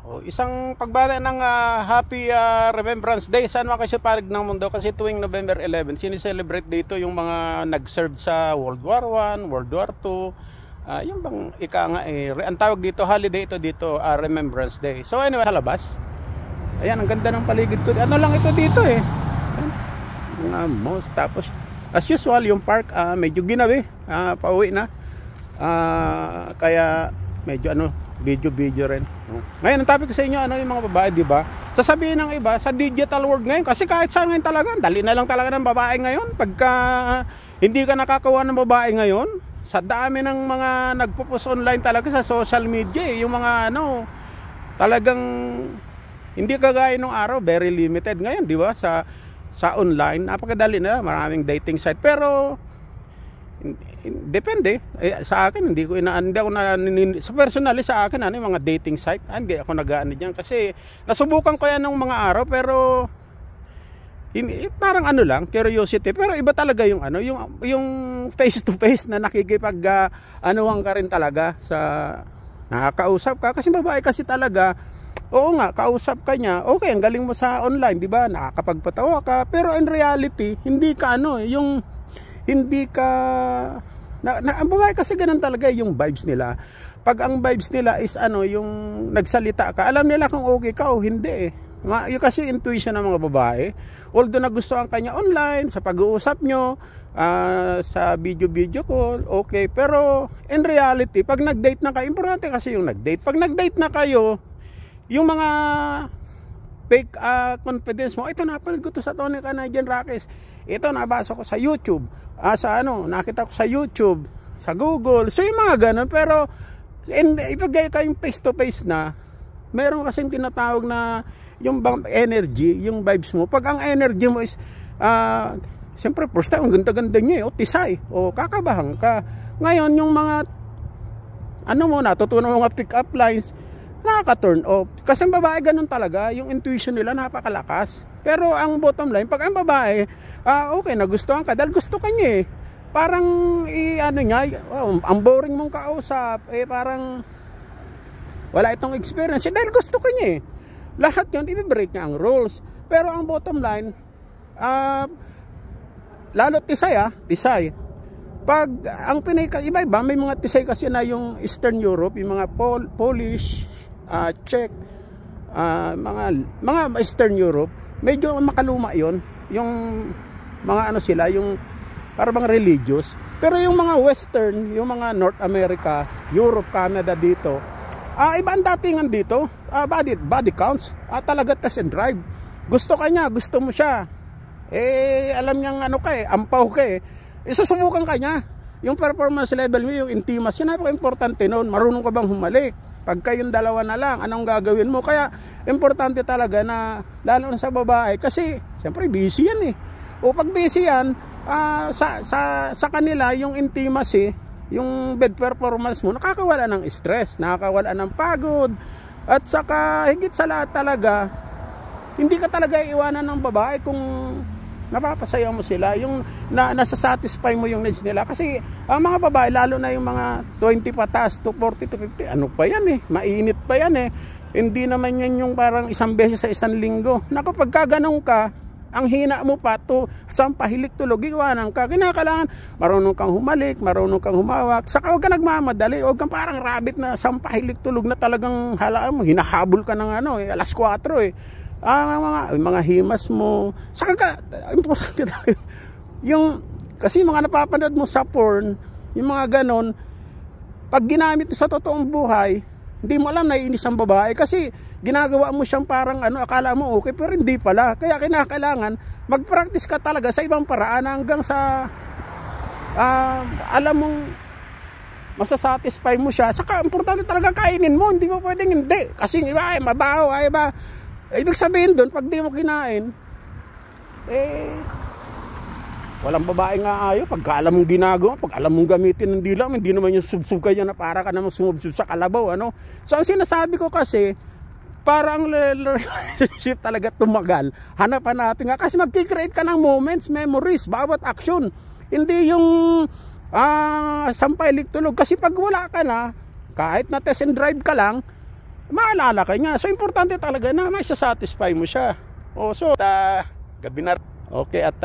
Isang pagbati ng Happy Remembrance Day sa mga kasiparig ng mundo, kasi tuwing November 11 sinicelebrate dito yung mga nag-serve sa World War I, World War II. Yung bang ika nga ang tawag dito, holiday ito dito, Remembrance Day. So anyway, sa labas. Ayan, ang ganda ng paligid ko. Ano lang ito dito mga moss. Tapos as usual yung park medyo ginabi, pauwi na. Kaya medyo video rin. Ngayon ang topic ko sa inyo, yung mga babae, di ba? Sasabihin ng iba sa digital world ngayon, kasi kahit saan ngayon talaga, dali na lang talaga ng babae ngayon. Pagka hindi ka nakakawa ng babae ngayon, sa dami ng mga nagpo-post online talaga sa social media, yung mga talagang hindi kagaya nung araw, very limited ngayon, di ba? Sa online, napakadali na, maraming dating site. Pero depende. Sa akin hindi ako sa personally, sa akin yung mga dating site, hindi ako nag-aano diyan, kasi nasubukan ko yan ng mga araw, pero parang lang, curiosity. Pero iba talaga yung yung face to face na nakikipag anuhan ka rin talaga, sa nakakausap ka, kasi babae kasi talaga. Oo nga, kausap ka niya, okay, ang galing mo sa online, di ba? Nakakapagpatawa ka, pero in reality hindi ka hindi ka ang babae kasi ganun talaga yung vibes nila. Pag ang vibes nila is yung nagsalita ka, alam nila kung okay ka o hindi yung kasi intuition ng mga babae. Although nagustuhan ka niya online, sa pag-uusap nyo, sa video call, okay. Pero in reality, pag nag-date na kayo, importante kasi yung nag-date. Pag nag-date na kayo, yung mga fake confidence mo, ito napanood ko to sa Tony Canadian Rockies, ito nabasa ko sa YouTube, nakita ko sa YouTube, sa Google, so yung mga ganun. Pero ipagay kayong face to face na, meron kasing tinatawag na yung energy, yung vibes mo. Pag ang energy mo is siyempre first time, ang ganda-ganda niya tisay, kakabahan ka. Ngayon yung mga natutunan mga pick up lines, nakaka-turn off. Kasi ang babae ganun talaga, yung intuition nila napakalakas. Pero ang bottom line, pag ang babae, okay, nagustuhan ka, dahil gusto ka niya parang ang boring mong kausap, parang wala itong experience, dahil gusto ka niya lahat yun, i-break niya ang rules. Pero ang bottom line, lalo tisay. Pag ang iba-iba, may mga tisay kasi na yung Eastern Europe, yung mga Polish, Czech, mga Eastern Europe, medyo makaluma yon, yung mga sila, yung parang mga religious. Pero yung mga Western, yung mga North America, Europe, Canada dito, iba ang datingan dito. Body counts, talaga test and drive. Gusto ka niya, gusto mo siya, alam niyang ampaw ka isusubukan ka niya. Yung performance level mo, yung intimacy, napaka-importante noon. Marunong ka bang humalik? Pag kayong dalawa na lang, anong gagawin mo? Kaya importante talaga na, lalo na sa babae, kasi siyempre busy yan pag busy yan, sa kanila yung intimacy, yung bed performance mo, nakakawala ng stress, nakakawala ng pagod, at saka higit sa lahat talaga, hindi ka talaga iiwanan ng babae kung napapasaya mo sila, yung nasa-satisfy mo yung needs nila. Kasi ang mga babae, lalo na yung mga 20 patas to 40 to 50, pa yan mainit pa yan hindi naman yan yung parang isang beses sa isang linggo. Na kapag ganun ka, ang hina mo pa to sampahilik tulog, iwanan ka. Kinakailangan marunong kang humalik, marunong kang humawak, saka huwag ka nagmamadali, huwag kang parang rabbit na sampahilik tulog na talagang halaan mo, hinahabol ka ng alas 4 mga himas mo. Saka importante talaga yung, kasi mga napapanood mo sa porn, yung mga ganon, pag ginamit sa totoong buhay, hindi mo alam, naiinis ang babae kasi ginagawa mo siyang parang akala mo okay, pero hindi pala. Kaya kinakailangan mag-practice ka talaga sa ibang paraan hanggang sa alam mong masasatisfy mo siya. Saka importante talaga kainin mo, hindi mo pwedeng hindi, kasi iba mabaho, iba. Ibig sabihin doon, pag di mo kinain, walang babae nga ayaw. Pag alam mong ginagawa, pag alam mong gamitin ng dila, hindi naman yung subsub kayo na para ka naman sumubsub sa kalabaw. So ang sinasabi ko kasi, para ang relationship talaga tumagal, hanapan natin nga, kasi magkikreate ka ng moments, memories, bawat action. Hindi yung sampay tulog. Kasi pag wala ka na, kahit na test and drive ka lang, maalala ka niya. So importante talaga na may satisfy mo siya. O so gabi na. Okay, at